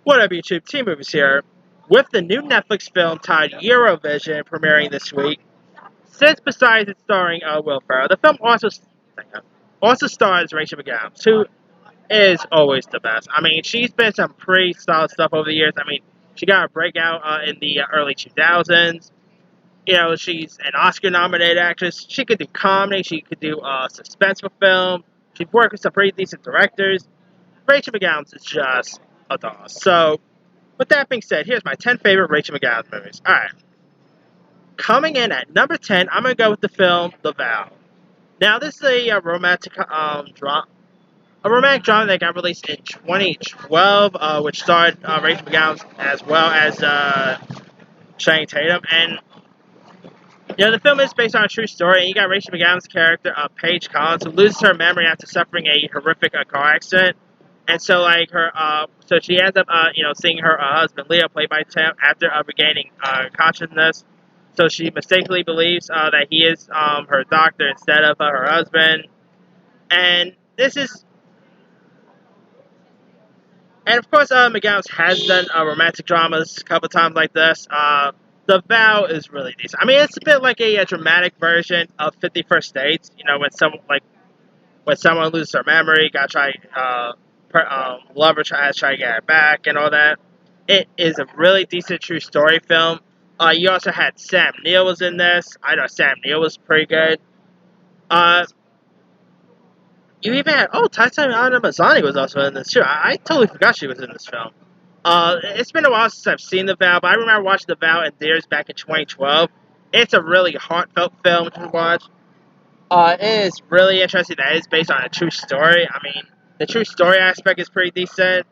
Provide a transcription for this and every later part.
What up, YouTube? T-Movies here. With the new Netflix film titled Eurovision premiering this week, since besides it starring Will Ferrell, the film also stars Rachel McAdams, who is always the best. I mean, she's been some pretty solid stuff over the years. I mean, she got a breakout in the early 2000s. You know, she's an Oscar-nominated actress. She could do comedy. She could do suspenseful film. She's worked with some pretty decent directors. Rachel McAdams is just a doll. So, with that being said, here's my 10 favorite Rachel McAdams movies. Alright. Coming in at number 10, I'm going to go with the film The Vow. Now, this is a romantic drama. A romantic drama that got released in 2012, which starred Rachel McAdams as well as Channing Tatum. And, you know, the film is based on a true story, and you got Rachel McAdams' character, Paige Collins, who loses her memory after suffering a horrific car accident. And so, like, so she ends up, seeing her husband, Leo, played by Tim, after regaining consciousness. So she mistakenly believes that he is her doctor instead of her husband. And of course, McAdams has done romantic dramas a couple times like this. The Vow is really decent. I mean, it's a bit like a dramatic version of 50 First Dates. You know, when someone loses their memory, gotta try. Lover tries to get it back and all that. It is a really decent true story film. You also had Sam Neill was in this. I know Sam Neill was pretty good. You even had Tatiana Maslany was also in this too. I totally forgot she was in this film. It's been a while since I've seen The Vow, but I remember watching The Vow in theaters back in 2012. It's a really heartfelt film to watch. It is really interesting that it's based on a true story. I mean, the true story aspect is pretty decent.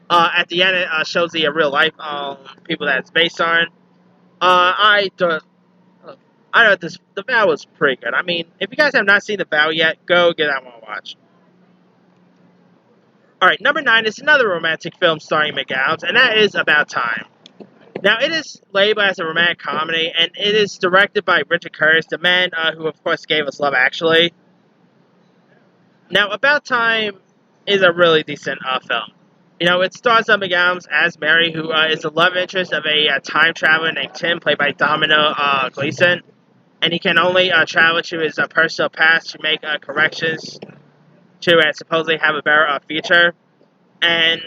At the end, it shows the real life people that it's based on. I know The Vow was pretty good. I mean, if you guys have not seen The Vow yet, go get that one to watch. Alright, number 9 is another romantic film starring McAdams, and that is About Time. Now, it is labeled as a romantic comedy, and it is directed by Richard Curtis, the man who, of course, gave us Love Actually. Now, About Time is a really decent film. You know, it stars McAdams as Mary, who is the love interest of a time traveler named Tim, played by Domino Gleeson. And he can only travel to his personal past to make corrections to supposedly have a better future. And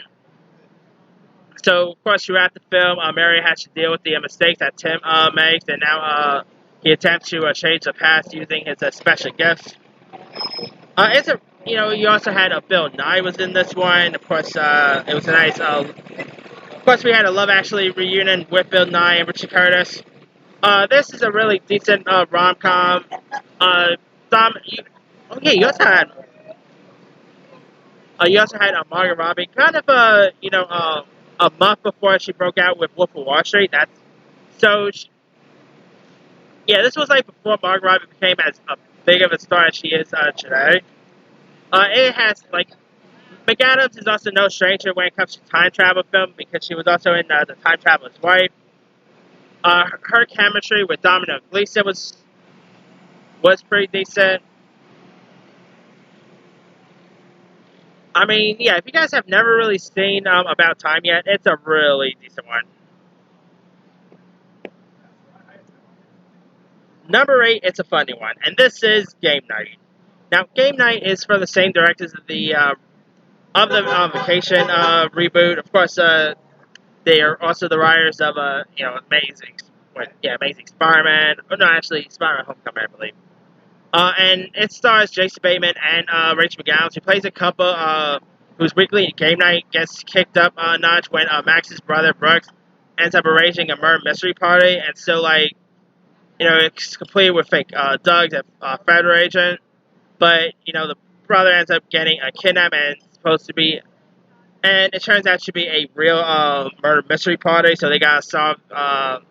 so, of course, throughout the film, Mary has to deal with the mistakes that Tim makes, and now he attempts to change the past using his special gifts. You also had Bill Nye was in this one. Of course, it was a nice. Of course, we had a Love Actually reunion with Bill Nye and Richard Curtis. This is a really decent rom-com. You also had Margot Robbie, kind of a month before she broke out with Wolf of Wall Street. This was like before Margot Robbie became as big of a star as she is today. It has, McAdams is also no stranger when it comes to time travel film, because she was also in The Time Traveler's Wife. Her chemistry with Domino Gleeson was pretty decent. I mean, yeah, if you guys have never really seen About Time yet, it's a really decent one. Number 8, it's a funny one, and this is Game Night. Now, Game Night is for the same directors of the Vacation reboot. Of course, they are also the writers of Amazing Spider-Man. Oh no, actually, Spider-Man: Homecoming, I believe. And it stars Jason Bateman and Rachel McAdams, who plays a couple whose weekly game night gets kicked up a notch when Max's brother Brooks ends up arranging a murder mystery party, and so it's completed with fake Doug's a federal agent. But, the brother ends up getting kidnapped and it turns out to be a real murder mystery party, so they gotta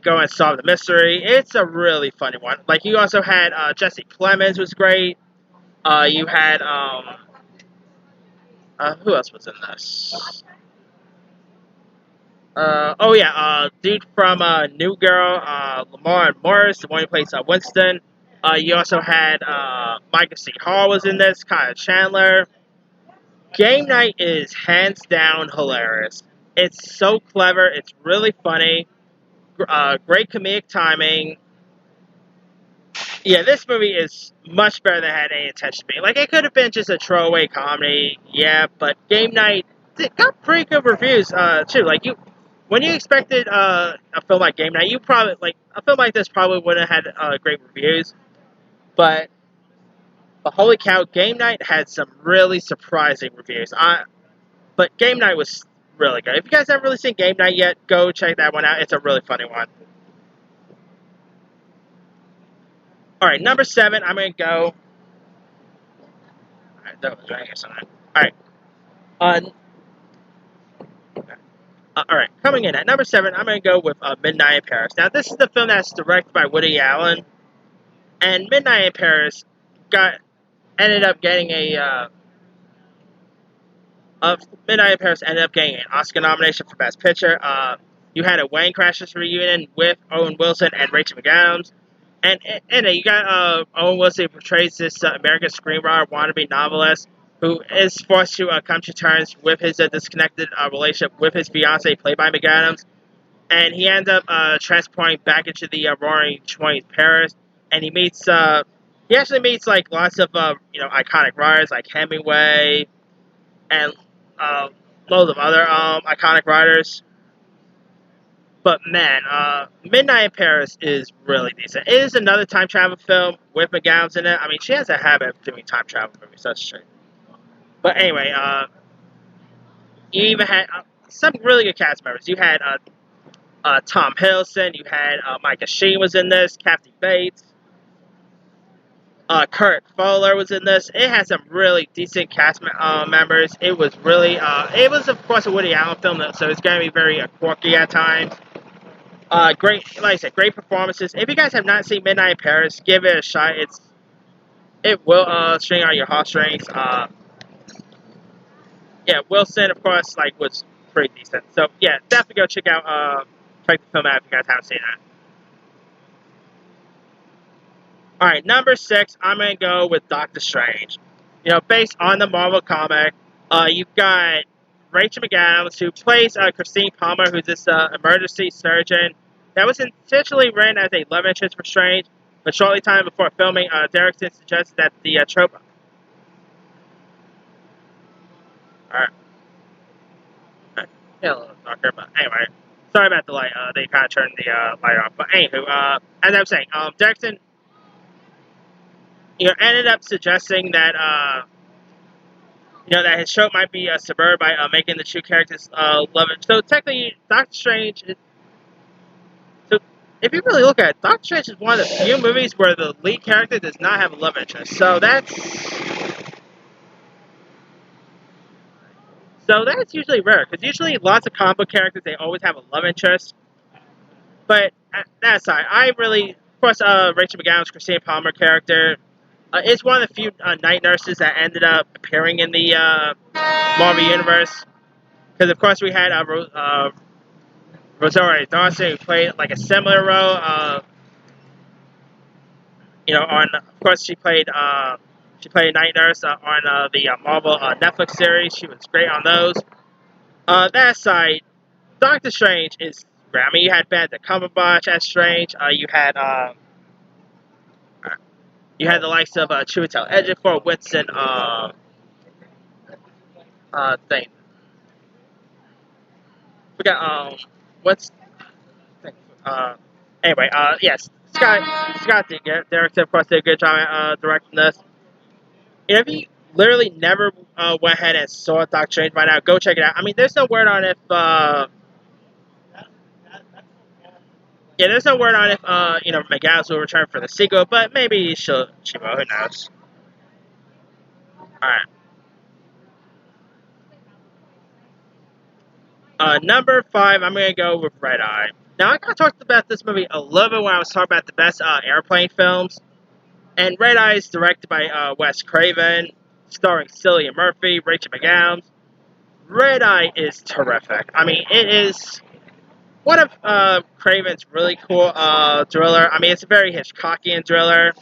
go and solve the mystery. It's a really funny one. You also had Jesse Plemons was great. You had, who else was in this? Dude from New Girl, Lamar Morris, the one who plays Winston. You also had Michael C. Hall was in this, Kyle Chandler. Game Night is hands down hilarious. It's so clever. It's really funny. Great comedic timing. Yeah, this movie is much better than it had any intention to be. Like, it could have been just a throwaway comedy, yeah, but Game Night it got pretty good reviews, too. Like, when you expected a film like Game Night, you probably, like, a film like this probably wouldn't have had great reviews, but holy cow, Game Night had some really surprising reviews. But Game Night was really good. If you guys haven't really seen Game Night yet, go check that one out. It's a really funny one. Alright, number 7, I'm going to go. Alright, that was right. Alright. Alright, coming in at number 7, I'm going to go with Midnight in Paris. Now, this is the film that's directed by Woody Allen. And Midnight in Paris ended up getting Midnight in Paris ended up getting an Oscar nomination for Best Picture. You had a Wedding Crashers reunion with Owen Wilson and Rachel McAdams. And in it, you got Owen Wilson, who portrays this American screenwriter, wannabe novelist, who is forced to come to terms with his disconnected relationship with his fiancée, played by McAdams. And he ends up transporting back into the Roaring '20s Paris. And he actually meets like lots of iconic writers like Hemingway and loads of other iconic writers. But man, Midnight in Paris is really decent. It is another time travel film with McAdams in it. I mean, she has a habit of doing time travel movies, that's true. But anyway, you even had some really good cast members. You had Tom Hiddleston, you had Micah Sheen was in this, Kathy Bates, Kurt Fuller was in this. It had some really decent cast members. It was of course a Woody Allen film, so it's going to be very quirky at times. Great, like I said, great performances. If you guys have not seen Midnight in Paris, give it a shot. It will string out your heartstrings. Yeah, Wilson, of course, was pretty decent. So yeah, definitely go check the film out if you guys haven't seen it. All right, number 6, I'm gonna go with Doctor Strange. Based on the Marvel comic, you've got Rachel McAdams, who plays Christine Palmer, who's this emergency surgeon that was intentionally written as a love interest for Strange, but shortly time before filming, Derrickson suggested that the trope. Alright. Yeah, a little darker, but anyway. Sorry about the light. They kind of turned the light off. But anywho, as I was saying, Derrickson, ended up suggesting that that his trope might be subverted by making the two characters love it. So technically, Doctor Strange. So if you really look at it, Doctor Strange is one of the few movies where the lead character does not have a love interest. So that's usually rare, because usually lots of comic book characters, they always have a love interest. But that aside, of course, Rachel McAdams' Christine Palmer character is one of the few night nurses that ended up appearing in the Marvel Universe. Because, of course, we had Rosario Dawson, who played a similar role. Of course, she played a night nurse on the Marvel Netflix series. She was great on those. That aside, Doctor Strange is great. I mean, you had Benedict Cumberbatch as Strange. You had the likes of Chiwetel Ejiofor, Winston, thing. We got what's anyway. Yes, Scott did good. Derrickson, of course, did a good job at directing this. If you literally never went ahead and saw Doctor Strange by now, go check it out. I mean, there's no word on if there's no word on if McAdams will return for the sequel, but maybe she will. Who knows? All right. Number 5, I'm gonna go with Red Eye. Now, I kind of talked about this movie a little bit when I was talking about the best airplane films. And Red Eye is directed by Wes Craven, starring Cillian Murphy, Rachel McAdams. Red Eye is terrific. I mean, it is one of Craven's really cool thriller. I mean, it's a very Hitchcockian thriller.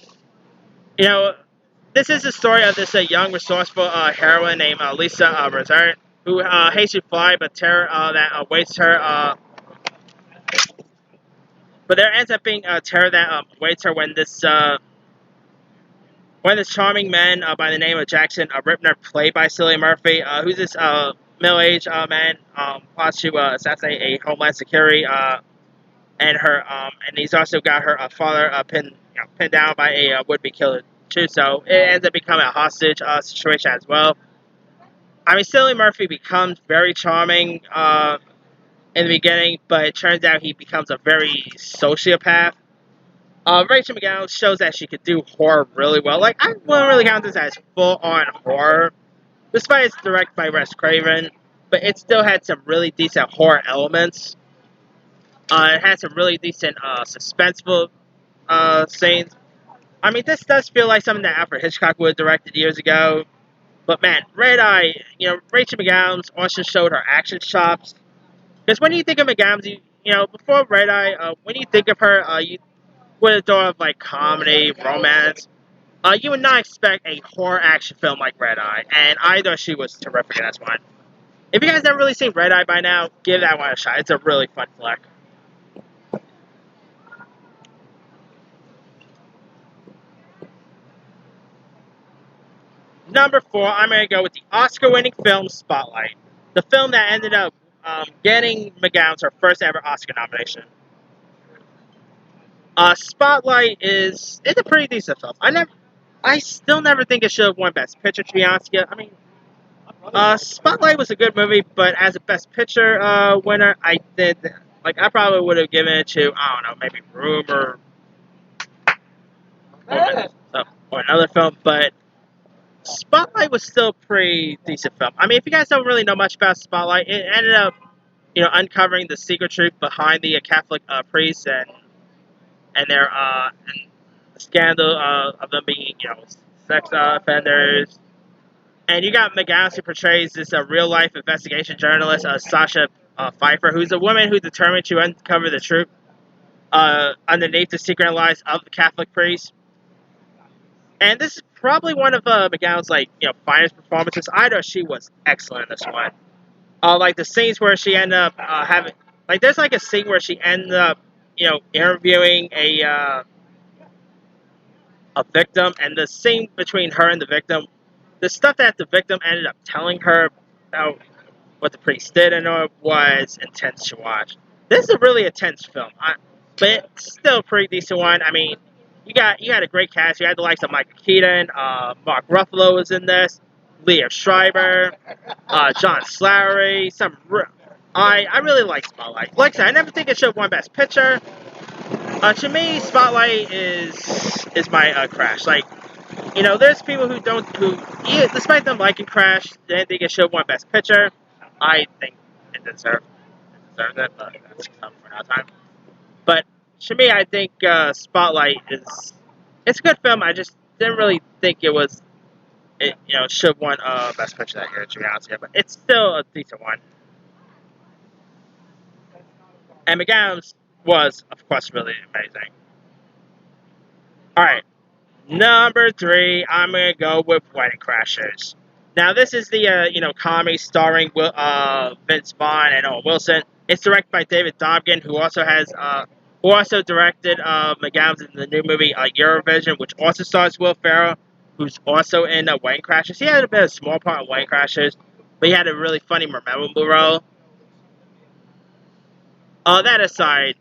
this is the story of this young, resourceful heroine named Lisa Rosert, who hates to fly, but terror that awaits her. But there ends up being a terror that awaits her when this charming man by the name of Jackson Ripner, played by Cillian Murphy, who's this middle-aged man, plots to assassinate a Homeland Security and he's also got her father pinned down by a would-be killer too. So it ends up becoming a hostage situation as well. I mean, Cillian Murphy becomes very charming in the beginning, but it turns out he becomes a very sociopath. Rachel McAdams shows that she could do horror really well. Like, I wouldn't really count this as full-on horror, despite it's directed by Wes Craven, but it still had some really decent horror elements. It had some really decent suspenseful scenes. I mean, this does feel like something that Alfred Hitchcock would have directed years ago. But man, Red Eye, Rachel McAdams also showed her action chops. Because when you think of McAdams, before Red Eye, when you think of her, you would have thought of like comedy, romance. You would not expect a horror action film like Red Eye, and I thought she was terrific in this one. If you guys haven't really seen Red Eye by now, give that one a shot. It's a really fun flick. Number 4, I'm going to go with the Oscar-winning film Spotlight, the film that ended up getting McAdams her first ever Oscar nomination. Spotlight it's a pretty decent film. I still never think it should have won Best Picture, to be honest with you. I mean, Spotlight was a good movie, but as a Best Picture winner, I probably would have given it to, I don't know, maybe Room or another film, but Spotlight was still a pretty decent film. I mean, if you guys don't really know much about Spotlight, it ended up, uncovering the secret truth behind the Catholic priests and their and the scandal of them being, sex offenders. And you got McAdams, who portrays this real life investigation journalist, Sasha Pfeiffer, who's a woman who's determined to uncover the truth underneath the secret lies of the Catholic priests. And this is probably one of McAdams' finest performances. I thought she was excellent in this one. Like the scenes where she ended up having, there's a scene where she ended up, interviewing a victim, and the scene between her and the victim, the stuff that the victim ended up telling her about what the priest did and all was intense to watch. This is a really intense film, but it's still a pretty decent one. I mean, you had a great cast. You had the likes of Michael Keaton, Mark Ruffalo was in this, Liev Schreiber, John Slattery. I really like Spotlight. Like I said, I never think it should have won Best Picture. To me, Spotlight is my Crash. There's people who despite them liking Crash, they didn't think it should have won Best Picture. I think it deserved it, but that's something for another time. But to me, I think Spotlight it's a good film. I just didn't really think it should have won Best Picture that year, to be honest with you. But it's still a decent one. And McAdams was, of course, really amazing. Alright, number 3, I'm going to go with Wedding Crashers. Now, this is the, comedy starring Vince Vaughn and Owen Wilson. It's directed by David Dobkin, who also directed McAdams in the new movie Eurovision, which also stars Will Ferrell, who's also in Wedding Crashers. He had a bit of a small part in Wedding Crashers, but he had a really funny, memorable role. That aside,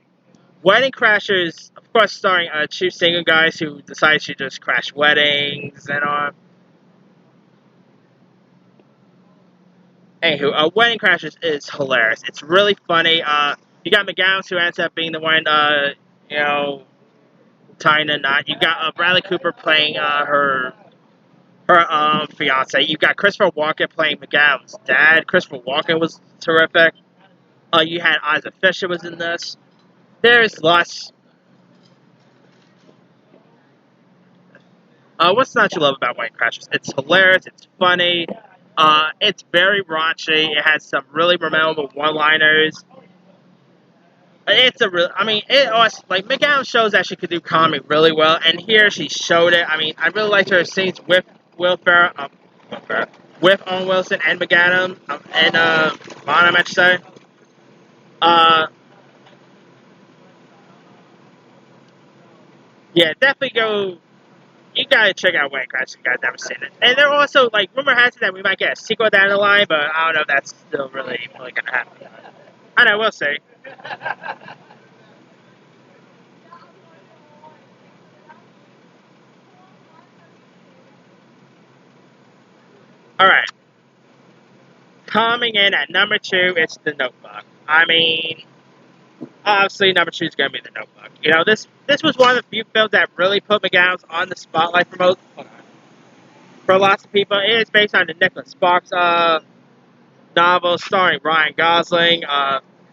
Wedding Crashers, of course, starring two single guys who decide to just crash weddings and all. Anywho, Wedding Crashers is hilarious. It's really funny. You got McAdams, who ends up being the one, tying the knot. You got Bradley Cooper playing her fiance. You got Christopher Walken playing McAdams' dad. Christopher Walken was terrific. You had Isaac Fisher was in this. There's lots. What's not to love about Wedding Crashers? It's hilarious. It's funny. It's very raunchy. It has some really memorable one-liners. It's a real. I mean, it also like McAdams shows that she could do comedy really well, and here she showed it. I mean, I really liked her scenes with Will Ferrell, Will Ferrell, with Owen Wilson and McAdams, and Bonham, I should say. Uh, yeah, definitely go. You gotta check out Wedding Crashers if you guys never seen it. And they're also like rumor has it that we might get a sequel down the line, but I don't know if that's still really gonna happen. I know, we'll see. All right, coming in at number two, it's The Notebook. I mean, obviously number two is gonna be The Notebook. You know, this was one of the few films that really put McGowan's on the spotlight for lots of people. It is based on the Nicholas Sparks novel starring Ryan Gosling.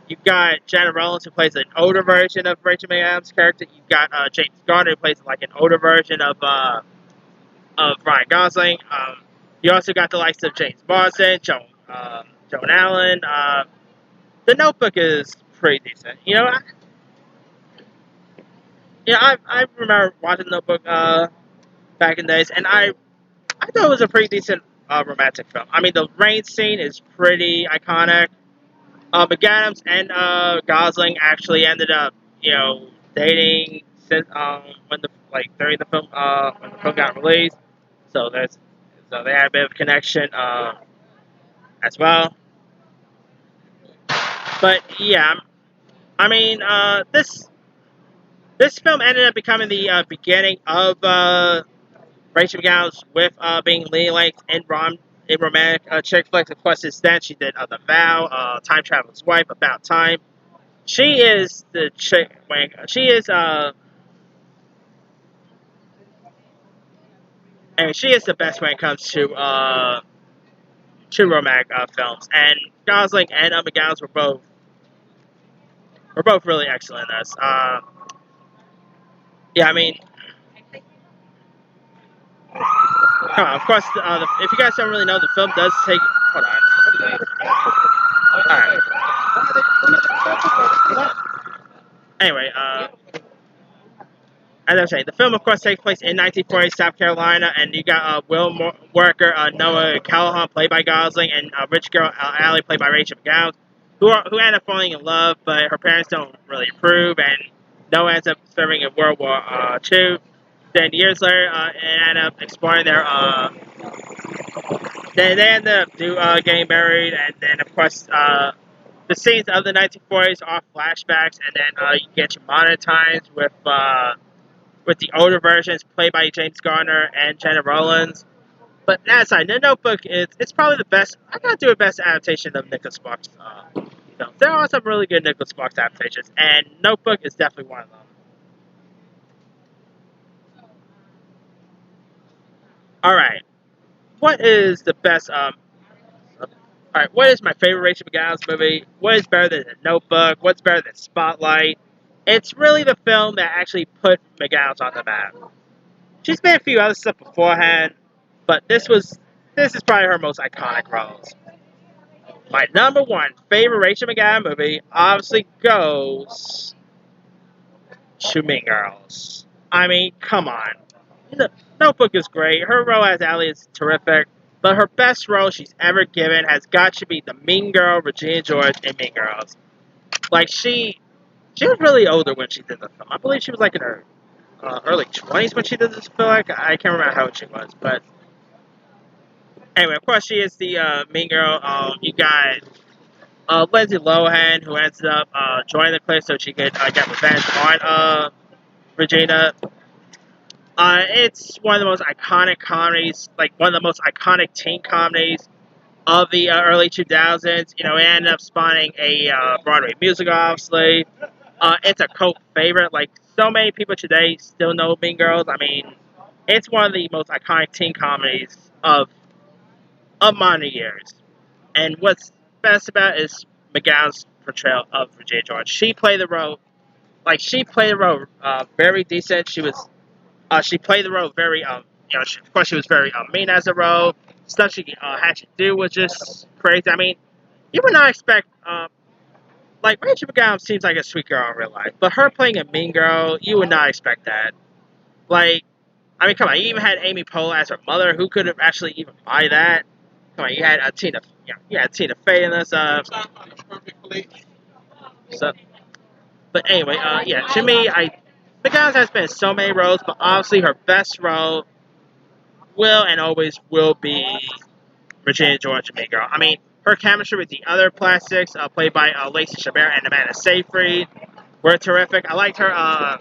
You've got Jenna Rollins who plays an older version of Rachel McAdams' character. You've got James Garner who plays like an older version of Ryan Gosling. You also got the likes of James Marsden, Joan Allen. The Notebook is pretty decent. I remember watching The Notebook back in the days, and I thought it was a pretty decent romantic film. I mean, the rain scene is pretty iconic. McAdams and Gosling actually ended up, dating since when the during the film when the film got released. So they had a bit of a connection as well. But yeah, I mean this film ended up becoming the beginning of Rachel McAdams with being leading length in romantic chick flicks. Of course, since then she did The Vow, Time Traveler's Wife, About Time. She is the chick. She is and she is the best when it comes to romantic films. And Gosling and McGowan were both really excellent in this. Yeah, I mean, of course, if you guys don't really know, the film does take. Hold on. All right. Anyway, as I was saying, the film, of course, takes place in 1940 South Carolina, and you got Will Worker, Noah Callahan, played by Gosling, and rich girl Allie, played by Rachel McAdams, who end up falling in love, but her parents don't really approve, and Noah ends up serving in World War II. Then years later, they end up exploring their. They end up getting married, and then of course the scenes of the 1940s are flashbacks, and then you get your modern times with the older versions played by James Garner and Jenna Rollins. But that aside, The Notebook it's probably the best. I gotta do a best adaptation of Nicholas Sparks. There are some really good Nicholas Sparks adaptations, and Notebook is definitely one of them. All right, what is the best? All right, what is my favorite Rachel McAdams movie? What is better than The Notebook? What's better than Spotlight? It's really the film that actually put McAdams on the map. She's made a few other stuff beforehand, but this is probably her most iconic roles. My number one favorite Rachel McAdams movie obviously goes to Mean Girls. I mean, come on. The Notebook is great. Her role as Allie is terrific. But her best role she's ever given has got to be the Mean Girl Regina George in Mean Girls. Like she was really older when she did the film. I believe she was like in her early 20s when she did this film. Like, I can't remember how old she was, but anyway, of course she is the Mean Girl. You got Lindsay Lohan who ends up joining the clique so she could get revenge on Regina. It's one of the most iconic comedies, like one of the most iconic teen comedies of the early 2000s. It ended up spawning a Broadway musical, obviously. It's a cult favorite. Like, so many people today still know Mean Girls. I mean, it's one of the most iconic teen comedies of modern years. And what's best about it is McGowan's portrayal of Regina George. She played the role very decent. She played the role very, of course she was very mean as a role. Stuff she had to do was just crazy. I mean, you would not expect like, Rachel McAdams seems like a sweet girl in real life, but her playing a mean girl, you would not expect that. Like, I mean, come on, you even had Amy Poehler as her mother. Who could have actually even buy that? Come on, you had Tina Fey in this. So, but anyway, yeah, to me, McAdams has been in so many roles, but obviously her best role will and always will be Regina George and Mean Girl. I mean, her chemistry with the other plastics, played by Lacey Chabert and Amanda Seyfried, were terrific. I liked her,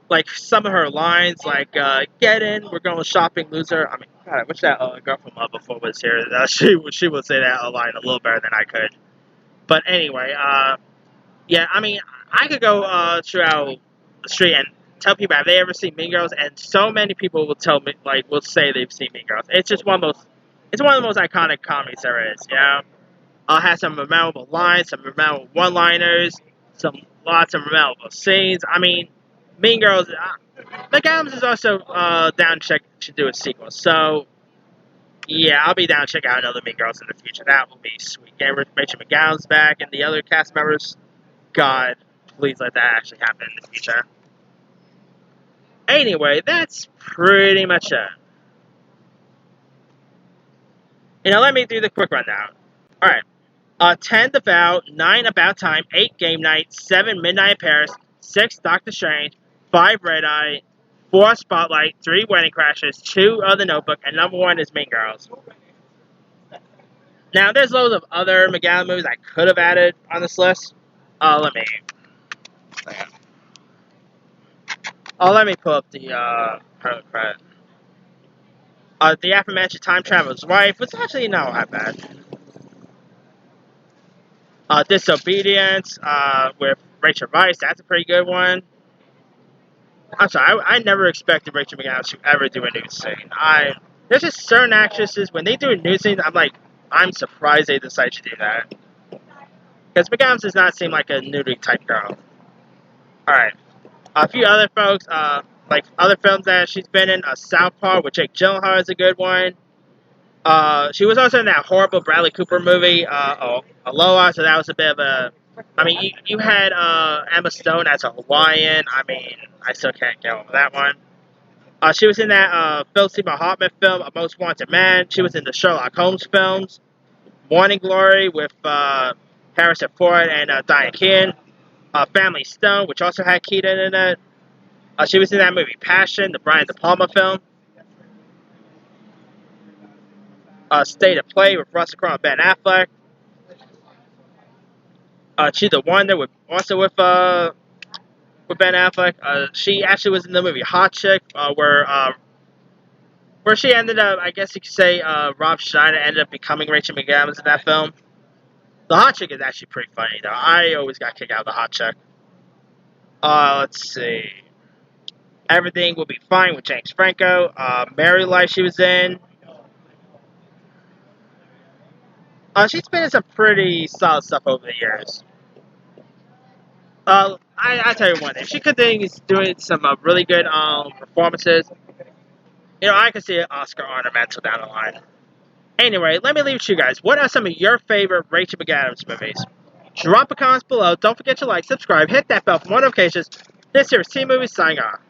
like some of her lines, like "Get in, we're going shopping, loser." I mean, God, I wish that girl from Before was here. She would say that line a little better than I could. But anyway, yeah, I mean, I could go throughout the street and tell people have they ever seen Mean Girls, and so many people will tell me, like, will say they've seen Mean Girls. It's just it's one of the most iconic comedies there is. You know, it has some memorable lines, some memorable one-liners, lots of memorable scenes. I mean, Mean Girls. McAdams is also down to do a sequel, so yeah, I'll be down to check out another Mean Girls in the future. That will be sweet. Get Rachel McAdams back and the other cast members. God, please let that actually happen in the future. Anyway, that's pretty much it. Let me do the quick rundown. Alright. 10 The Vow, 9 About Time, 8 Game Night, 7 Midnight in Paris, 6 Doctor Strange, 5 Red Eye, 4 Spotlight, 3 Wedding Crashers, 2 The Notebook, and number 1 is Mean Girls. Now, there's loads of other McAdams movies I could have added on this list. Let me pull up the credit. The aforementioned Time Traveler's Wife was actually not that bad. Disobedience with Rachel Weisz, that's a pretty good one. I'm sorry, I never expected Rachel McAdams to ever do a nude scene. There's just certain actresses, when they do a nude scene, I'm surprised they decide to do that. Because McAdams does not seem like a nudie type girl. Alright. A few other folks, like other films that she's been in, Southpaw with Jake Gyllenhaal is a good one. She was also in that horrible Bradley Cooper movie, Aloha, so that was a bit of a... I mean, you had Emma Stone as a Hawaiian. I mean, I still can't get over that one. She was in that Philip Seymour Hoffman film, A Most Wanted Man. She was in the Sherlock Holmes films, Morning Glory with Harrison Ford and Diane Keaton. Family Stone, which also had Keaton in it. She was in that movie Passion, the Brian De Palma film. State of Play with Russell Crowe and Ben Affleck. She's the Wonder with Ben Affleck. She actually was in the movie Hot Chick, where she ended up, I guess you could say, Rob Schneider ended up becoming Rachel McAdams in that film. The Hot Chick is actually pretty funny, though. I always got kicked out of the Hot Chick. Let's see. Everything Will Be Fine with James Franco. Married Life she was in. She's been in some pretty solid stuff over the years. I tell you one thing. If she continues doing some really good performances, I could see an Oscar ornamental down the line. Anyway, let me leave it to you guys. What are some of your favorite Rachel McAdams movies? Drop a comment below. Don't forget to like, subscribe, hit that bell for more notifications. This here is Team Movies signing off.